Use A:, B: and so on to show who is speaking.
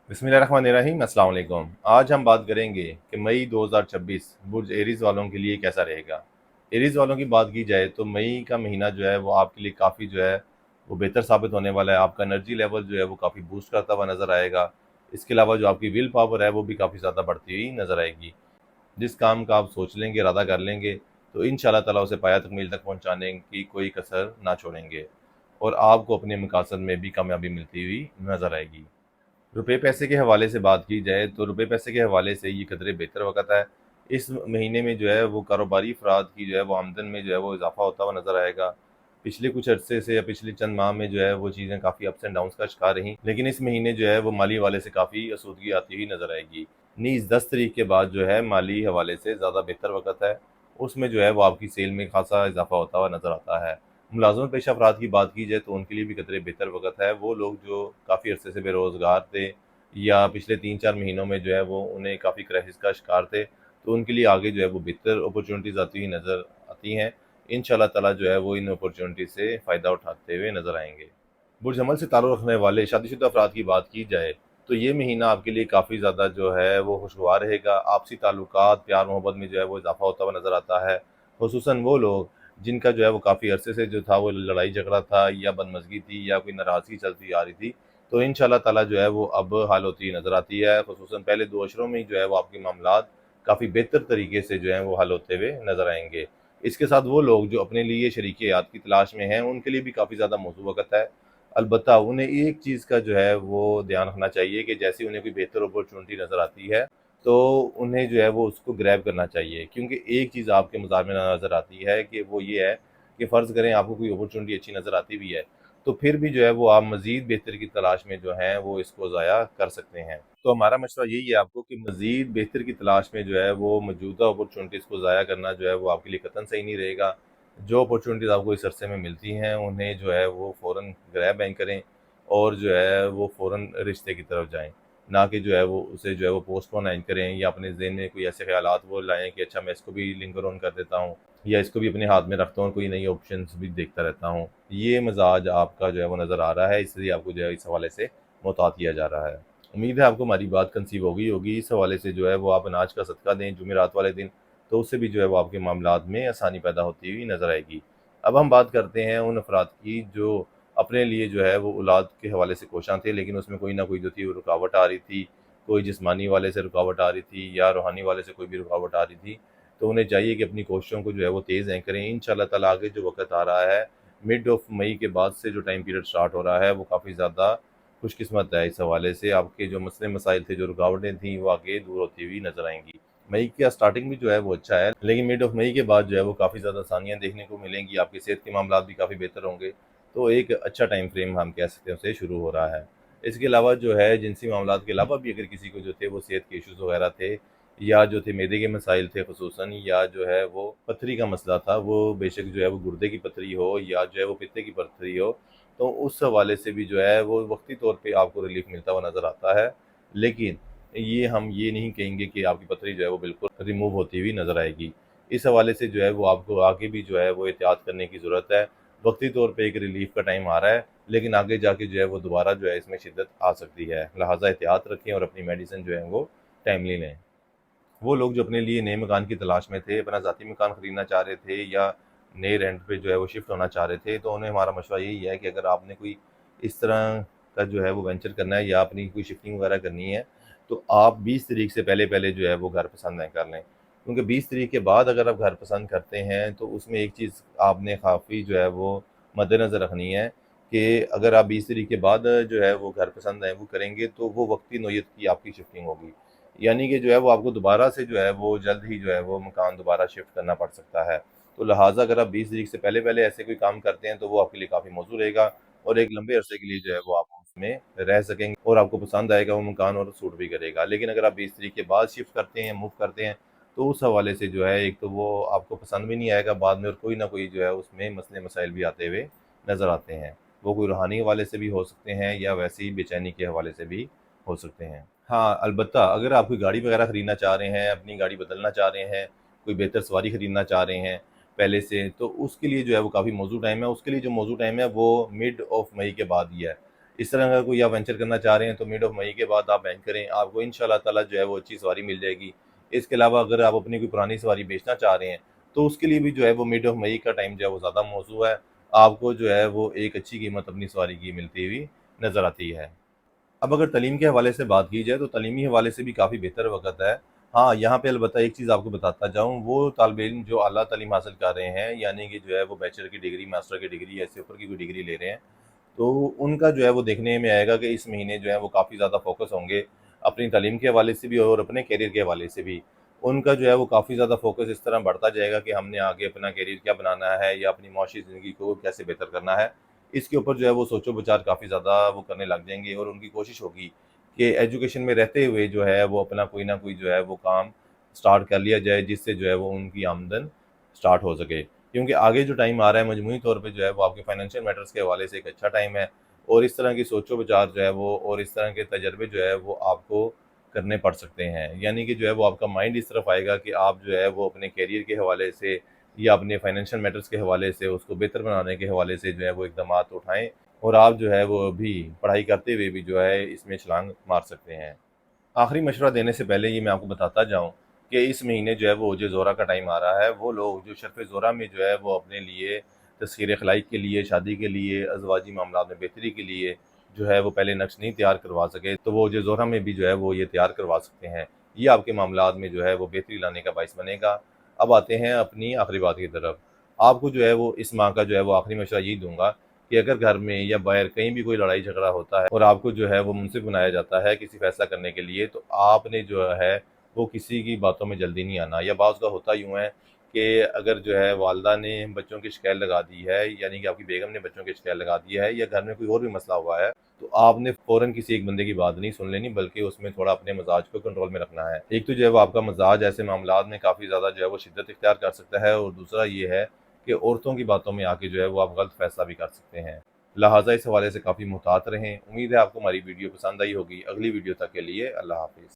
A: बिस्मिल्लाहिर्रहमानिर्रहीम। अस्सलाम वालेकुम। आज हम बात करेंगे कि मई 2026 बुर्ज एरीज़ वालों के लिए कैसा रहेगा। एरीज़ वालों की बात की जाए तो मई का महीना जो है वो आपके लिए काफ़ी जो है वो बेहतर साबित होने वाला है। आपका एनर्जी लेवल जो है वो काफ़ी बूस्ट करता हुआ नज़र आएगा। इसके अलावा जो आपकी विल पावर है वो भी काफ़ी ज़्यादा बढ़ती हुई नज़र आएगी। जिस काम का आप सोच लेंगे, इरादा कर लेंगे, तो इंशाल्लाह ताला उसे पाया तकमील तक पहुँचाने की कोई कसर ना छोड़ेंगे और आपको अपने मकासद में भी कामयाबी मिलती हुई नज़र आएगी। रुपए पैसे के हवाले से बात की जाए तो रुपए पैसे के हवाले से ये कदरे बेहतर वक़्त है। इस महीने में जो है वो कारोबारी अफ़राद की जो है वो आमदन में जो है वो इज़ाफ़ा होता हुआ नज़र आएगा। पिछले कुछ अरसे से या पिछले चंद माह में जो है वो चीज़ें काफ़ी अप्स एंड डाउन्स का शिकार रहीं, लेकिन इस महीने जो है वो माली हवाले से काफ़ी आसूदगी आती हुई नज़र आएगी। नीज़ 10 तारीख के बाद जो है माली हवाले से ज़्यादा बेहतर वक़्त है, उसमें जो है वो आपकी सेल में ख़ासा इज़ाफ़ा होता हुआ नज़र आता है। मुलाज़मत पेशा अफ़राद की बात की जाए तो उनके लिए भी कदरे बेहतर वक़्त है। वो लोग जो काफ़ी अरसे से बेरोज़गार थे या पिछले 3-4 महीनों में जो है वो उन्हें काफ़ी क्राइसिस का शिकार थे, तो उनके लिए आगे जो है वो बेहतर अपॉर्चुनिटीज़ आती हुई नज़र आती हैं। इंशाल्लाह ताला जो है वो इन अपॉर्चुनिटीज़ से फ़ायदा उठाते हुए नज़र आएँगे। बुर्ज हमल से ताल्लुक़ रखने वाले शादीशुदा अफ़राद की बात की जाए, तो ये महीना आपके लिए काफ़ी ज़्यादा जो है वो खुशगवार रहेगा। आपसी ताल्लुकात, प्यार मोहब्बत में जो है वो इज़ाफ़ा होता हुआ नज़र आता है। खुसूसन वो लोग जिनका जो है वो काफ़ी अरसे से जो था वो लड़ाई झगड़ा था या बदमज़गी थी या कोई नाराज़गी चलती आ रही थी, तो इंशाल्लाह ताला जो है वो अब हल होती नज़र आती है। खुसूसन पहले 2 अशरों में ही जो है वो आपके मामलात काफ़ी बेहतर तरीके से जो हैं वो हल होते हुए नज़र आएँगे। इसके साथ वो लोग जो अपने लिए शरीके हयात की तलाश में हैं, उनके लिए भी काफ़ी ज़्यादा मौज़ूद वक़्त है। अलबत्ता उन्हें एक चीज़ का जो है वो ध्यान रखना चाहिए कि जैसे ही उन्हें कोई बेहतर अपॉर्चुनिटी नज़र आती है, तो उन्हें जो है वो उसको ग्रैब करना चाहिए। क्योंकि एक चीज़ आपके मज़ार में नज़र आती है कि वो ये है कि फ़र्ज़ करें आपको कोई अपॉर्चुनिटी अच्छी नज़र आती भी है, तो फिर भी जो है वो आप मज़ीद बेहतर की तलाश में जो हैं वो इसको ज़ाया कर सकते हैं। तो हमारा मशवरा यही है आपको कि मज़ीद बेहतर की तलाश में जो है वो मौजूदा अपॉर्चुनिटीज़ को ज़ाया करना जो है वो आपके लिए कतई सही नहीं रहेगा। जो अपॉर्चुनिटीज़ आपको इस अरसे में मिलती हैं उन्हें जो है वो फ़ौरन ग्रैब बैक करें और जो है वो फ़ौरन रिश्ते की तरफ जाएँ। ना कि जो है वो उसे जो है वो पोस्टपोन करें या अपने ज़हन में कोई ऐसे ख़यालात वो लाएँ कि अच्छा मैं इसको भी लिंगर ऑन कर देता हूँ या इसको भी अपने हाथ में रखता हूँ और कोई नई ऑप्शंस भी देखता रहता हूँ। ये मिज़ाज आपका जो है वो नज़र आ रहा है, इसलिए आपको जो है इस हवाले से मुहतात किया जा रहा है। उम्मीद है आपको हमारी बात कंसीव हो गई होगी। इस हवाले से जो है वो आप अनाज का सदका दें जुमेरात वाले दिन, तो उससे भी जो है वो आपके मामलात में आसानी पैदा होती हुई नज़र आएगी। अब हम बात करते हैं उन अफराद की जो अपने लिए जो है वो औलाद के हवाले से कोशां थे, लेकिन उसमें कोई ना कोई जो थी वो रुकावट आ रही थी, कोई जिस्मानी वाले से रुकावट आ रही थी या रूहानी वाले से कोई भी रुकावट आ रही थी। तो उन्हें चाहिए कि अपनी कोशिशों को जो है वो तेज़ करें। इंशाल्लाह ताला आगे जो वक़्त आ रहा है, मिड ऑफ मई के बाद से जो टाइम पीरियड स्टार्ट हो रहा है, वो काफ़ी ज़्यादा खुशकिस्मत है। इस हवाले से आपके जो मसले मसाइल थे, जो रुकावटें थीं, वो आगे दूर होती हुई नज़र आएँगी। मई का स्टार्टिंग भी जो है वो अच्छा है, लेकिन मिड ऑफ मई के बाद जो है वो काफ़ी ज़्यादा आसानियाँ देखने को मिलेंगी, आपकी सेहत के मामलात भी काफ़ी बेहतर होंगे। तो एक अच्छा टाइम फ्रेम हम कह सकते हैं उसे शुरू हो रहा है। इसके अलावा जो है जिनसी मामलात के अलावा भी अगर किसी को जो थे वो सेहत के इश्यूज़ वगैरह थे या जो थे मैदे के मसाइल थे खुसूसन या जो है वो पथरी का मसला था, वो बेशक जो है वो गुर्दे की पथरी हो या जो है वो पित्ते की पथरी हो, तो उस हवाले से भी जो है वो वक्ती तौर पे आपको रिलीफ मिलता हुआ नज़र आता है। लेकिन ये हम ये नहीं कहेंगे कि आपकी पथरी जो है वो बिल्कुल रिमूव होती हुई नज़र आएगी। इस हवाले से जो है वो आपको आगे भी जो है वो एहतियात करने की ज़रूरत है। वक्ती तौर पे एक रिलीफ का टाइम आ रहा है, लेकिन आगे जाके जो है वो दोबारा जो है इसमें शिद्दत आ सकती है। लिहाज़ा एहतियात रखें और अपनी मेडिसिन जो है वो टाइमली लें। वो लोग जो अपने लिए नए मकान की तलाश में थे, अपना ज़ाती मकान ख़रीदना चाह रहे थे या नए रेंट पे जो है वो शिफ्ट होना चाह रहे थे, तो उन्हें हमारा मशवरा यही है कि अगर आपने कोई इस तरह का जो है वो वेंचर करना है या अपनी कोई शिफ्टिंग वगैरह करनी है, तो आप 20 तारीख से पहले-पहले जो है वो घर पसंद कर लें। क्योंकि 20 तारीख के बाद अगर आप घर पसंद करते हैं, तो उसमें एक चीज़ आपने काफ़ी जो है वो मद्देनज़र रखनी है कि अगर आप 20 तारीख के बाद जो है वो घर पसंद है वो करेंगे, तो वो वक्ती नौयत की आपकी शिफ्टिंग होगी। यानी कि जो है वो आपको दोबारा से जो है वो जल्द ही जो है वो मकान दोबारा शिफ्ट करना पड़ सकता है। तो लिहाज़ा अगर आप 20 तारीख से पहले-पहले ऐसे कोई काम करते हैं, तो वो आपके लिए काफ़ी मौज़ूद रहेगा और एक लंबे अरसे के लिए जो है वो आप उसमें रह सकेंगे और आपको पसंद आएगा वो मकान और सूट भी करेगा। लेकिन अगर आप 20 तारीख के बाद शिफ्ट करते हैं, मूव करते हैं, तो उस हवाले से जो है एक तो वो आपको पसंद भी नहीं आएगा बाद में और कोई ना कोई जो है उसमें मसले मसाइल भी आते हुए नज़र आते हैं। वो कोई रूहानी हवाले से भी हो सकते हैं या वैसे ही बेचैनी के हवाले से भी हो सकते हैं। हाँ, अलबत्ता अगर आप कोई गाड़ी वगैरह ख़रीदना चाह रहे हैं, अपनी गाड़ी बदलना चाह रहे हैं, कोई बेहतर सवारी ख़रीदना चाह रहे हैं पहले से, तो उसके लिए जो है वो काफ़ी मौज़ूद टाइम है। उसके लिए जो मौज़ूद टाइम है वो मिड ऑफ मई के बाद ही है। इस तरह का कोई आप वेंचर करना चाह रहे हैं तो मिड ऑफ मई के बाद आप बैंक करें, आपको इंशाल्लाह ताला जो है वो अच्छी सवारी मिल जाएगी। इसके अलावा अगर आप अपनी कोई पुरानी सवारी बेचना चाह रहे हैं तो उसके लिए भी जो है वो मिड ऑफ मई का टाइम जो है वो ज़्यादा मौजू है, आपको जो है वो एक अच्छी कीमत अपनी सवारी की मिलती हुई नज़र आती है। अब अगर तालीम के हवाले से बात की जाए तो तालीमी हवाले से भी काफ़ी बेहतर वक़्त है। हाँ, यहाँ पे अलबत्ता एक चीज़ आपको बताता जाऊँ, वो तालिब इल्म जो आला तालीम हासिल कर रहे हैं, यानी कि जो है वो बैचलर की डिग्री, मास्टर की डिग्री या इससे ऊपर की कोई डिग्री ले रहे हैं, तो उनका जो है वो देखने में आएगा कि इस महीने जो है वो काफ़ी ज़्यादा फ़ोकस होंगे अपनी तालीम के हवाले से भी और अपने करियर के हवाले से भी। उनका जो है वो काफ़ी ज़्यादा फ़ोकस इस तरह बढ़ता जाएगा कि हमने आगे अपना करियर क्या बनाना है या अपनी मुआशी ज़िंदगी को कैसे बेहतर करना है। इसके ऊपर जो है वो सोचो विचार काफ़ी ज़्यादा वो करने लग जाएंगे और उनकी कोशिश होगी कि एजुकेशन में रहते हुए जो है वो अपना कोई ना कोई जो है वो काम स्टार्ट कर लिया जाए, जिससे जो है वो उनकी आमदन स्टार्ट हो सके। क्योंकि आगे जो टाइम आ रहा है मजमूई तौर पे जो है वो आपके फाइनेंशियल मैटर्स के हवाले से एक अच्छा टाइम है, और इस तरह की सोचो विचार जो है वो और इस तरह के तजर्बे जो है वो आपको करने पड़ सकते हैं। यानी कि जो है वो आपका माइंड इस तरफ आएगा कि आप जो है वो अपने करियर के हवाले से या अपने फाइनेंशियल मैटर्स के हवाले से उसको बेहतर बनाने के हवाले से जो है वो इक़दामात उठाएँ, और आप जो है वो भी पढ़ाई करते हुए भी जो है इसमें छलांग मार सकते हैं। आखिरी मशवरा देने से पहले ये मैं आपको बताता जाऊँ कि इस महीने जो है वो ओज ज़ोरा का टाइम आ रहा है। वो लोग जो शर्फ़ ज़ोरा में जो है वो अपने लिए तस्ख़ीर खलाइक के लिए, शादी के लिए, अज़वाजी मामलात में बेहतरी के लिए जो है वो पहले नक्श नहीं तैयार करवा सके, तो वो ओज ज़ोरा में भी जो है वो ये तैयार करवा सकते हैं। ये आपके मामलात में जो है वो बेहतरी लाने का बाइस बनेगा। अब आते हैं अपनी आखिरी बात की तरफ। आपको जो है वो इस माह का जो है वो आखिरी मशवरा यही दूँगा कि अगर घर में या बाहर कहीं भी कोई लड़ाई झगड़ा होता है और आपको जो है वो मुंसिफ बनाया जाता है किसी फैसला करने के लिए, तो आपने जो है वो किसी की बातों में जल्दी नहीं आना। या बाज़ का होता यूँ है कि अगर जो है वालदा ने बच्चों की शिकायत लगा दी है, यानी कि आपकी बेगम ने बच्चों की शिकायत लगा दी है, या घर में कोई और भी मसला हुआ है, तो आपने फ़ौरन किसी एक बंदे की बात नहीं सुन लेनी, बल्कि उसमें थोड़ा अपने मिजाज को कंट्रोल में रखना है। एक तो जो है वो आपका मिजाज ऐसे मामलात में काफ़ी ज़्यादा जो है वो शिद्दत इख्तियार कर सकता है, और दूसरा ये है कि औरतों की बातों में आके जो है वो आप गलत फैसला भी कर सकते हैं। लिहाजा इस हवाले से काफ़ी मुहतात रहें। उम्मीद है आपको हमारी वीडियो पसंद आई होगी। अगली वीडियो तक के लिए अल्लाह हाफ़िज़।